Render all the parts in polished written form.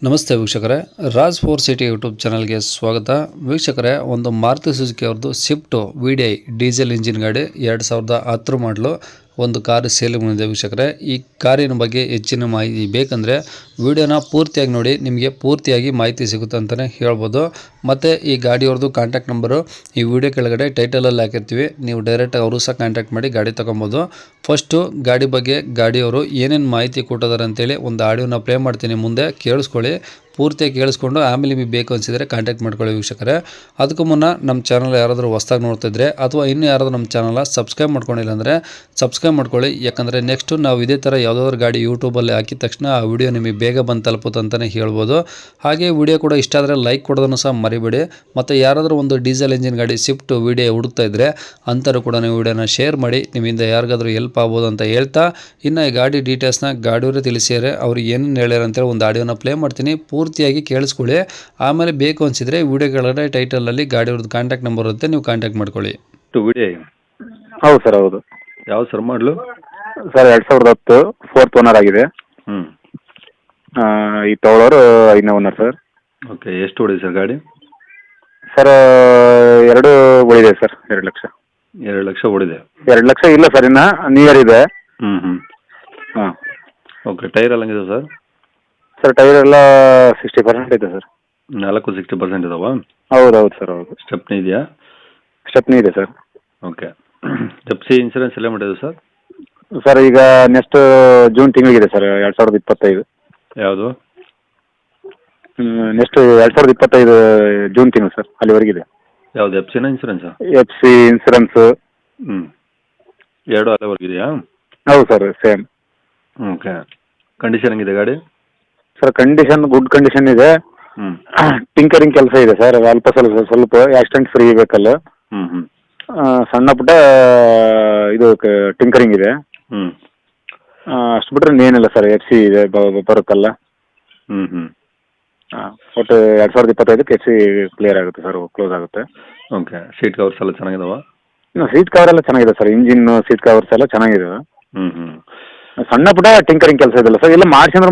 ನಮಸ್ತೆ ವೀಕ್ಷಕರೇ, Raj four city YouTube ಚಾನಲ್ಗೆ ಸ್ವಾಗತ. ವೀಕ್ಷಕರೇ, ಒಂದು ಮಾರುತಿ ಸುಜುಕಿ ಅವ್ರದ್ದು ಸ್ವಿಫ್ಟ್ VDI ಡೀಸೆಲ್ ಇಂಜಿನ್ ಗಾಡಿ 2010 ಮಾಡಲು ಒಂದು ಕಾರು ಸೇಲ್ ಬಂದಿದೆ. ವೀಕ್ಷಕರೇ, ಈ ಕಾರಿನ ಬಗ್ಗೆ ಹೆಚ್ಚಿನ ಮಾಹಿತಿ ಬೇಕಂದರೆ ವಿಡಿಯೋನ ಪೂರ್ತಿಯಾಗಿ ನೋಡಿ, ನಿಮಗೆ ಪೂರ್ತಿಯಾಗಿ ಮಾಹಿತಿ ಸಿಗುತ್ತೆ ಅಂತಲೇ ಹೇಳ್ಬೋದು. ಮತ್ತು ಈ ಗಾಡಿಯವ್ರದ್ದು ಕಾಂಟ್ಯಾಕ್ಟ್ ನಂಬರು ಈ ವಿಡಿಯೋ ಕೆಳಗಡೆ ಟೈಟಲಲ್ಲಿ ಹಾಕಿರ್ತೀವಿ, ನೀವು ಡೈರೆಕ್ಟಾಗಿ ಅವರು ಸಹ ಕಾಂಟ್ಯಾಕ್ಟ್ ಮಾಡಿ ಗಾಡಿ ತೊಗೊಬೋದು. ಫಸ್ಟು ಗಾಡಿ ಬಗ್ಗೆ ಗಾಡಿಯವರು ಏನೇನು ಮಾಹಿತಿ ಕೊಟ್ಟಿದ್ದಾರೆ ಅಂತೇಳಿ ಒಂದು ಆಡಿಯೋನ ಪ್ಲೇ ಮಾಡ್ತೀನಿ, ಮುಂದೆ ಕೇಳಿಸ್ಕೊಳ್ಳಿ. ಪೂರ್ತಿಯಾಗಿ ಕೇಳಿಸ್ಕೊಂಡು ಆಮೇಲೆ ನಿಮಗೆ ಬೇಕು ಅನಿಸಿದರೆ ಕಾಂಟ್ಯಾಕ್ಟ್ ಮಾಡ್ಕೊಳ್ಳಿ. ವೀಕ್ಷಕರೇ, ಅದಕ್ಕೂ ಮುನ್ನ ನಮ್ಮ ಚಾನಲ್ ಯಾರಾದರೂ ಹೊಸ್ದಾಗಿ ನೋಡ್ತಿದ್ರೆ ಅಥವಾ ಇನ್ನೂ ಯಾರಾದರೂ ನಮ್ಮ ಚಾನಲ್ನ ಸಬ್ಸ್ಕ್ರೈಬ್ ಮಾಡ್ಕೊಂಡಿಲ್ಲ ಅಂದರೆ ಸಬ್ಸ್ಕ್ರೈಬ್ ಮಾಡ್ಕೊಳ್ಳಿ. ಯಾಕಂದರೆ ನೆಕ್ಸ್ಟು ನಾವು ಇದೇ ಥರ ಯಾವುದಾದ್ರು ಗಾಡಿ ಯೂಟ್ಯೂಬಲ್ಲಿ ಹಾಕಿದ ತಕ್ಷಣ ಆ ವಿಡಿಯೋ ನಿಮಗೆ ಬೇಗ ಬಂದು ತಲುಪುತ್ತೆ ಅಂತಲೇ ಹೇಳ್ಬೋದು. ಹಾಗೆ ವಿಡಿಯೋ ಕೂಡ ಇಷ್ಟ ಆದರೆ ಲೈಕ್ ಕೊಡೋದನ್ನು ಸಹ ಮರಿಬೇಡಿ. ಮತ್ತು ಯಾರಾದರೂ ಒಂದು ಡೀಸೆಲ್ ಇಂಜಿನ್ ಗಾಡಿ ಸ್ವಿಫ್ಟ್ VDI ಹುಡುಕ್ತಾ ಇದ್ದರೆ ಅಂಥವ್ರು ಕೂಡ ನೀವು ವಿಡಿಯೋನ ಶೇರ್ ಮಾಡಿ, ನಿಮ್ಮಿಂದ ಯಾರಿಗಾದರೂ ಹೆಲ್ಪ್ ಆಗ್ಬೋದು ಅಂತ ಹೇಳ್ತಾ, ಇನ್ನು ಈ ಗಾಡಿ ಡೀಟೇಲ್ಸ್ನ ಗಾಡಿಯವರೇ ತಿಳಿಸಿದರೆ ಅವ್ರು ಏನೇನು ಹೇಳ್ಯಾರ ಅಂತೇಳಿ ಒಂದು ಆಡಿಯೋನ ಪ್ಲೇ ಮಾಡ್ತೀನಿ, ಪೂರ್ತಿಯಾಗಿ ಕೇಳಿಸ್ಕೊಳ್ಳಿ. ಆಮೇಲೆ ಬೇಕು ಅನಿಸಿದರೆ ವಿಡಿಯೋಗಳನ್ನ ಟೈಟಲಲ್ಲಿ ಗಾಡಿಯವ್ರದ್ದು ಕಾಂಟ್ಯಾಕ್ಟ್ ನಂಬರ್ ಇರುತ್ತೆ, ನೀವು ಕಾಂಟ್ಯಾಕ್ಟ್ ಮಾಡ್ಕೊಳ್ಳಿ. VDI ಹೌದು ಸರ್, ಹೌದು. ಯಾವ ಸರ್ ಮಾಡಲು? ಸರ್ 2010 4th ಓನರ್ ಆಗಿದೆ. ಈ ತಗೊಳ್ಳೋರು 5ನೇ ಓನರ್ ಸರ್. ಓಕೆ, ಎಷ್ಟು ಹೊಡಿದೆ ಸರ್ ಗಾಡಿ? ಸರ್ 2 ಉಳಿದೆ ಸರ್. 2 ಲಕ್ಷ. 2 ಲಕ್ಷ ಹೊಡಿದೆ. 2 ಲಕ್ಷ ಇಲ್ಲ ಸರ್, ಇನ್ನು ನಿಯರ್ ಇದೆ. ಹಾಂ. ಓಕೆ, ಟೈರ್ ಎಲ್ಲ ಹಂಗಿದೆ ಸರ್? ಸರ್ ಟೈರ್ ಎಲ್ಲ 60% ಇದೆ ಸರ್. 60% ಇದಾವಾ? ಹೌದು ಸರ್, ಹೌದು. ಸ್ಟೆಪ್ನಿ ಇದೆಯಾ? ಸ್ಟೆಪ್ನಿ ಇದೆ ಸರ್. ಓಕೆ, ಜಪ್ಸಿ ಇನ್ಸೂರೆನ್ಸ್ ಎಲ್ಲ ಮಾಡಿದೆ ಸರ್? ಸರ್ ಈಗ ನೆಕ್ಸ್ಟ್ ಜೂನ್ ತಿಂಗಳಿಗಿದೆ ಸರ್, 2025. ಯಾವುದು? ನೆಕ್ಸ್ಟ್ 2025 ಜೂನ್ ತಿಂಗಳು ಸರ್, ಅಲ್ಲಿವರೆಗಿದೆ. ಯಾವುದು, ಎಫ್ಸಿನ ಇನ್ಸೂರೆನ್ಸಾ? FC insurance. ಎರಡು ಅಲ್ಲಿವರೆಗಿದೆಯಾ? ಹೌದು ಸರ್, ಸೇಮ್. ಓಕೆ, ಕಂಡೀಷನ್ ಹೆಂಗಿದೆ ಗಾಡಿ? ಸರ್ ಕಂಡೀಷನ್ ಗುಡ್ ಕಂಡೀಷನ್ ಇದೆ. ಟಿಂಕರಿಂಗ್ ಕೆಲಸ ಇದೆ ಸರ್, ಸ್ವಲ್ಪ ಆಕ್ಸಿಡೆಂಟ್ ಫ್ರೀ ಬೇಕಲ್ಲ. ಸಣ್ಣ ಪುಟ್ಟ ಇದು ಟಿಂಕರಿಂಗ್ ಇದೆ. ಅಷ್ಟು ಬಿಟ್ರೆ ಏನಿಲ್ಲ ಸರ್. FC ಇದೆ ಬರುತ್ತಲ್ಲ. ಒಟ್ಟು 2025ಕ್ಕೆ FC ಕ್ಲಿಯರ್ ಆಗುತ್ತೆ ಸರ್, ಕ್ಲೋಸ್ ಆಗುತ್ತೆ. ಓಕೆ, ಸೀಟ್ ಕವರ್ಸ್ ಎಲ್ಲ ಚೆನ್ನಾಗಿದಾವ? ಸೀಟ್ ಕವರ್ ಎಲ್ಲ ಚೆನ್ನಾಗಿದೆ ಸರ್, ಇಂಜಿನ್ ಸೀಟ್ ಕವರ್ಸ್ ಎಲ್ಲ ಚೆನ್ನಾಗಿದೆ. ಸಣ್ಣ ಪುಟ್ಟ ಟಿಂಕರಿಂಗ್ ಕೆಲಸ ಇದೆಲ್ಲ ಸರ್, ಎಲ್ಲ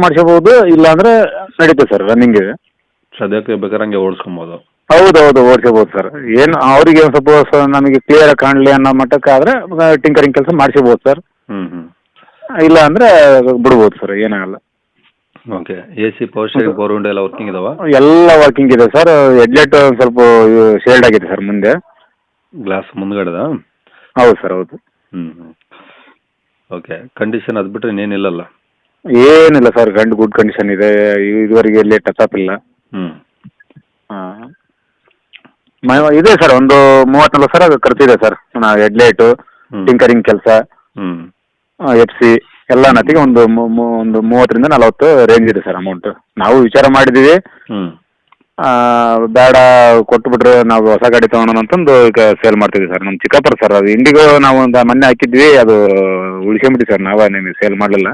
ಮಾಡಿಸ್ಕೋಬಹುದು, ಇಲ್ಲ ಅಂದ್ರೆ ನಡೀತದೆ ಸರ್, ರನ್ನಿಂಗ್ ಇದೆ. ಸದ್ಯಕ್ಕೆ ಬೇಕಾದ್ರೆ ಹಂಗೆ ಓಡಿಸ್ಕೊಬೋದು? ಹೌದು, ಓಡಿಸಬಹುದು ಸರ್. ಏನು ಅವರಿಗೆ ಒಂದು ಸ್ವಲ್ಪ ನಮಗೆ ಕ್ಲಿಯರ್ ಕಾಣಲಿ ಅನ್ನೋ ಮಟ್ಟಕ್ಕಾದ್ರೆ ಟಿಂಕರಿಂಗ್ ಕೆಲಸ ಮಾಡಿಸಬಹುದು ಸರ್. ಇಲ್ಲ ಅಂದ್ರೆ ಬಿಡ್ಬೋದು ಸರ್, ಏನಾಗಲ್ಲ. Okay, AC power steering power window ಎಲ್ಲ ವರ್ಕಿಂಗ್ ಇದಾವ? ಎಲ್ಲ ವರ್ಕಿಂಗ್ ಇದೆ ಸರ್. ಹೆಡ್ಲೈಟ್ ಸ್ವಲ್ಪ ಶೇಲ್ಡ್ ಆಗಿದೆ ಸರ್ ಮುಂದೆ. ಗ್ಲಾಸ್ ಮುಂದ್ಗಡೆದ? ಹೌದು ಸರ್, ಹೌದು. ಓಕೆ, ಕಂಡೀಷನ್ ಅದು ಬಿಟ್ಟರೆ ಇನ್ನೇನಿಲ್ಲಲ್ಲ? ಏನಿಲ್ಲ ಸರ್, ಗುಡ್ ಕಂಡೀಷನ್ ಇದೆ. ಇದುವರೆಗೆ ಎಲ್ಲಿ ಟಚ್ ಅಪ್ ಇಲ್ಲ. ಇದೆ ಸರ್, ಒಂದು 34 ಸಾವಿರ ಖರ್ಚಿದೆ ಸರ್. ಹೆಡ್ಲೈಟು, ಟಿಂಕರಿಂಗ್ ಕೆಲಸ, FC ಎಲ್ಲ ನತಿಗೆ ಒಂದು 30ರಿಂದ 40 ರೇಂಜ್ ಇದೆ ಸರ್ ಅಮೌಂಟ್. ನಾವು ವಿಚಾರ ಮಾಡಿದ್ದೀವಿ, ಬೇಡ ಕೊಟ್ಬಿಟ್ರೆ ನಾವು ಹೊಸ ಗಾಡಿ ತೊಗೊಳೋಣ ಅಂತಂದು ಈಗ ಸೇಲ್ ಮಾಡ್ತಿದ್ವಿ ಸರ್. ನಮ್ಮ ಚಿಕ್ಕಪ್ಪರ ಸರ್, ಅದು ಇಂಡಿಗೋ ನಾವು ಒಂದು ಮೊನ್ನೆ ಹಾಕಿದ್ವಿ, ಅದು ಉಳಿಸ್ಕೊಂಬಿಟ್ಟು ಸರ್, ನಾವೇ ನಿಮಗೆ ಸೇಲ್ ಮಾಡಲಿಲ್ಲ.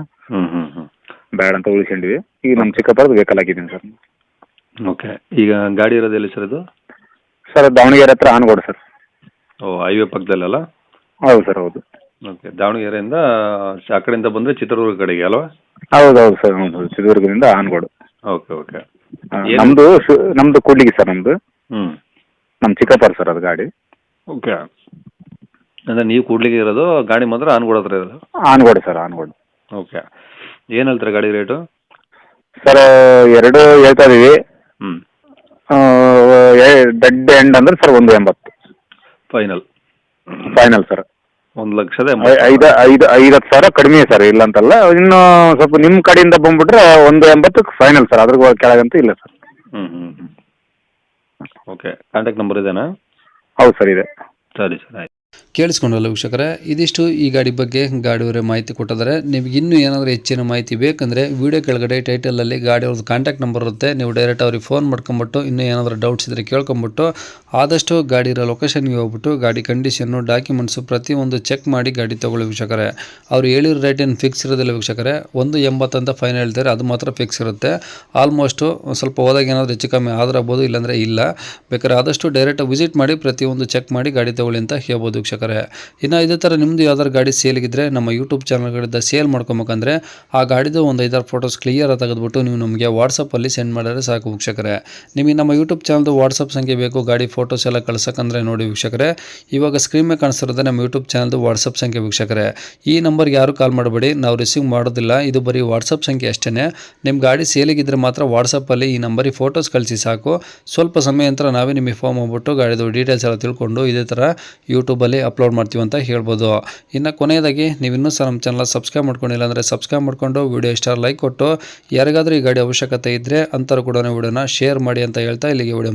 ಬೇಡ ಅಂತ ಉಳಿಸ್ಕೊಂಡಿವಿ. ಈಗ ನಮ್ಮ ಚಿಕ್ಕಪ್ಪರದ್ದು ವೆಹಿಕಲ್ ಹಾಕಿದ್ದೀನಿ ಸರ್. ಓಕೆ, ಈಗ ಗಾಡಿ ಇರೋದು ಎಲ್ಲಿ ಸರ್ ಇದು? ಸರ್ ದಾವಣಗೆರೆ ಹತ್ರ ಆನಗೋಡು ಸರ್. ಹೈವೇ ಪಕ್ಕದಲ್ಲಲ್ಲ? ಹೌದು ಸರ್, ಹೌದು. ಓಕೆ, ದಾವಣಗೆರೆಯಿಂದ ಆ ಕಡೆಯಿಂದ ಬಂದರೆ ಚಿತ್ರದುರ್ಗ ಕಡೆಗೆ ಅಲ್ವಾ? ಹೌದು ಸರ್, ಹೌದು. ಚಿತ್ರದುರ್ಗದಿಂದ ಆನಗೋಡು. ಓಕೆ. ನಮ್ದು ಕೂಡ್ಲಿಗಿ ಸರ್, ನಮ್ದು. ನಮ್ಮ ಚಿಕ್ಕಪ್ಪರ ಸರ್ ಅದು ಗಾಡಿ. ಓಕೆ, ಅಂದರೆ ನೀವು ಕೂಡ್ಲಿಗೆ ಇರೋದು, ಗಾಡಿ ಮಾತ್ರ ಆನಗೋಡು ಹತ್ರ ಇರೋದು? ಆನಗೋಡು ಸರ್, ಆನಗೋಡು. ಓಕೆ, ಏನು ಹೇಳ್ತಾರೆ ಗಾಡಿ ರೇಟು? ಸರ್ 2 ಹೇಳ್ತಾ ಇದೀವಿ. ಡೆಡ್ ಎಂಡ್ ಅಂದ್ರೆ ಸರ್ 180. Final sir. 1,50,000 ಕಡಿಮೆ ಸರ್, ಇಲ್ಲ ಅಂತಲ್ಲ. ಇನ್ನು ಸ್ವಲ್ಪ ನಿಮ್ಮ ಕಡೆಯಿಂದ ಬಂದ್ಬಿಟ್ರೆ 180 ಫೈನಲ್ ಸರ್, ಅದ್ರ ಕೆಳಗಂತೂ ಇಲ್ಲ ಸರ್. ಓಕೆ, ಕಾಂಟ್ಯಾಕ್ಟ್ ನಂಬರ್ ಇದೆನಾ? ಹೌದು ಸರ್, ಇದೆ. ಸರಿ ಸರ್, ಆಯ್ತು. ಕೇಳಿಸ್ಕೊಂಡಲ್ಲ ವೀಕ್ಷಕರೇ, ಇದಿಷ್ಟು ಈ ಗಾಡಿ ಬಗ್ಗೆ ಗಾಡಿಯವರೇ ಮಾಹಿತಿ ಕೊಟ್ಟಿದ್ದಾರೆ. ನಿಮಗೆ ಇನ್ನೂ ಏನಾದರೂ ಹೆಚ್ಚಿನ ಮಾಹಿತಿ ಬೇಕಂದರೆ ವಿಡಿಯೋ ಕೆಳಗಡೆ ಟೈಟಲಲ್ಲಿ ಗಾಡಿಯವ್ರದ್ದು ಕಾಂಟ್ಯಾಕ್ಟ್ ನಂಬರ್ ಇರುತ್ತೆ, ನೀವು ಡೈರೆಕ್ಟ್ ಅವ್ರಿಗೆ ಫೋನ್ ಮಾಡ್ಕೊಂಬಿಟ್ಟು ಇನ್ನೂ ಏನಾದರೂ ಡೌಟ್ಸ್ ಇದ್ದರೆ ಕೇಳ್ಕೊಂಬಿಟ್ಟು ಆದಷ್ಟು ಗಾಡಿ ಇರೋ ಲೊಕೇಶನ್ಗೆ ಹೋಗ್ಬಿಟ್ಟು ಗಾಡಿ ಕಂಡೀಷನ್ನು, ಡಾಕ್ಯುಮೆಂಟ್ಸು ಪ್ರತಿಯೊಂದು ಚೆಕ್ ಮಾಡಿ ಗಾಡಿ ತೊಗೊಳ್ಳಿ ವೀಕ್ಷಕರೇ. ಅವ್ರು ಹೇಳಿರೋ ರೇಟ್ ಏನು ಫಿಕ್ಸ್ ಇರೋದಿಲ್ಲ ವೀಕ್ಷಕರೇ. 180 ಅಂತ ಫೈನ್ ಹೇಳ್ತಾರೆ, ಅದು ಮಾತ್ರ ಫಿಕ್ಸ್ ಇರುತ್ತೆ. ಆಲ್ಮೋಸ್ಟು ಸ್ವಲ್ಪ ಹೋದಾಗ ಏನಾದರೂ ಹೆಚ್ಚು ಕಮ್ಮಿ ಆದ್ರೆ ಆಗ್ಬೋದು, ಇಲ್ಲಾಂದರೆ ಇಲ್ಲ. ಬೇಕಾದ್ರೆ ಆದಷ್ಟು ಡೈರೆಕ್ಟ್ ವಿಸಿಟ್ ಮಾಡಿ ಪ್ರತಿಯೊಂದು ಚೆಕ್ ಮಾಡಿ ಗಾಡಿ ತೊಗೊಳ್ಳಿ ಅಂತ ಹೇಳ್ಬೋದು ವೀಕ್ಷಕರೇ. ವೀಕ್ಷಕರೇ. ಇನ್ನು ಇದೇ ಥರ ನಿಮ್ಮದು ಯಾವ್ದಾದ್ರು ಗಾಡಿ ಸೇಲಿಗಿದ್ರೆ ನಮ್ಮ ಯೂಟ್ಯೂಬ್ ಚಾನಲ್ಗಳಿಂದ ಸೇಲ್ ಮಾಡ್ಕೊಬೇಕಂದ್ರೆ ಆ ಗಾಡಿದು ಒಂದು 5-6 ಫೋಟೋಸ್ ಕ್ಲಿಯರ್ ತೆಗೆದುಬಿಟ್ಟು ನೀವು ನಮಗೆ ವಾಟ್ಸಪ್ಪಲ್ಲಿ ಸೆಂಡ್ ಮಾಡಿದ್ರೆ ಸಾಕು ವೀಕ್ಷಕರೇ. ನಿಮಗೆ ನಮ್ಮ ಯೂಟ್ಯೂಬ್ ಚಾನಲ್ದು ವಾಟ್ಸಪ್ ಸಂಖ್ಯೆ ಬೇಕು ಗಾಡಿ ಫೋಟೋಸ್ ಎಲ್ಲ ಕಳ್ಸೋಕ್ಕಂದ್ರೆ ನೋಡಿ ವೀಕ್ಷಕರೇ, ಇವಾಗ ಸ್ಕ್ರೀನ್ ಮೇಲೆ ಕಾಣಿಸ್ತಿರೋದು ನಮ್ಮ ಯೂಟ್ಯೂಬ್ ಚಾನಲ್ದು ವಾಟ್ಸಪ್ ಸಂಖ್ಯೆ ವೀಕ್ಷಕರೇ. ಈ ನಂಬರ್ಗೆ ಯಾರು ಕಾಲ್ ಮಾಡಬೇಡಿ, ನಾವು ರಿಸೀವ್ ಮಾಡೋದಿಲ್ಲ, ಇದು ಬರೀ ವಾಟ್ಸಪ್ ಸಂಖ್ಯೆ ಅಷ್ಟೇ. ನಿಮ್ಮ ಗಾಡಿ ಸೇಲಿಗಿದ್ರೆ ಮಾತ್ರ ವಾಟ್ಸಪ್ಪಲ್ಲಿ ಈ ನಂಬರಿಗೆ ಫೋಟೋಸ್ ಕಳಿಸಿ ಸಾಕು. ಸ್ವಲ್ಪ ಸಮಯ ನಂತರ ನಾವೇ ನಿಮಗೆ ಫೋನ್ ಮಾಡಿಬಿಟ್ಟು ಗಾಡಿದು ಡೀಟೇಲ್ಸ್ ಎಲ್ಲ ತಿಳ್ಕೊಂಡು ಇದೇ ಥರ ಯೂಟ್ಯೂಬಲ್ಲಿ ಅಪ್ಲೋಡ್ ಮಾಡ್ತೀವಿ ಅಂತ ಹೇಳ್ಬೋದು. ಇನ್ನು ಕೊನೆಯದಾಗಿ ನೀವು ಇನ್ನೂ ಸಹ ನಮ್ಮ ಚಾನಲ್ ಸಬ್ಸ್ಕ್ರೈಬ್ ಮಾಡ್ಕೊಂಡಿಲ್ಲ ಅಂದರೆ ಸಬ್ಸ್ಕ್ರೈಬ್ ಮಾಡಿಕೊಂಡು ವಿಡಿಯೋ ಇಷ್ಟ ಲೈಕ್ ಕೊಟ್ಟು ಯಾರಿಗಾದ್ರೂ ಈ ಗಾಡಿ ಅವಶ್ಯಕತೆ ಇದ್ದರೆ ಅಂಥವ್ರು ಕೂಡ ವಿಡಿಯೋನ ಶೇರ್ ಮಾಡಿ ಅಂತ ಹೇಳ್ತಾ ಇಲ್ಲಿಗೆ ವಿಡಿಯೋ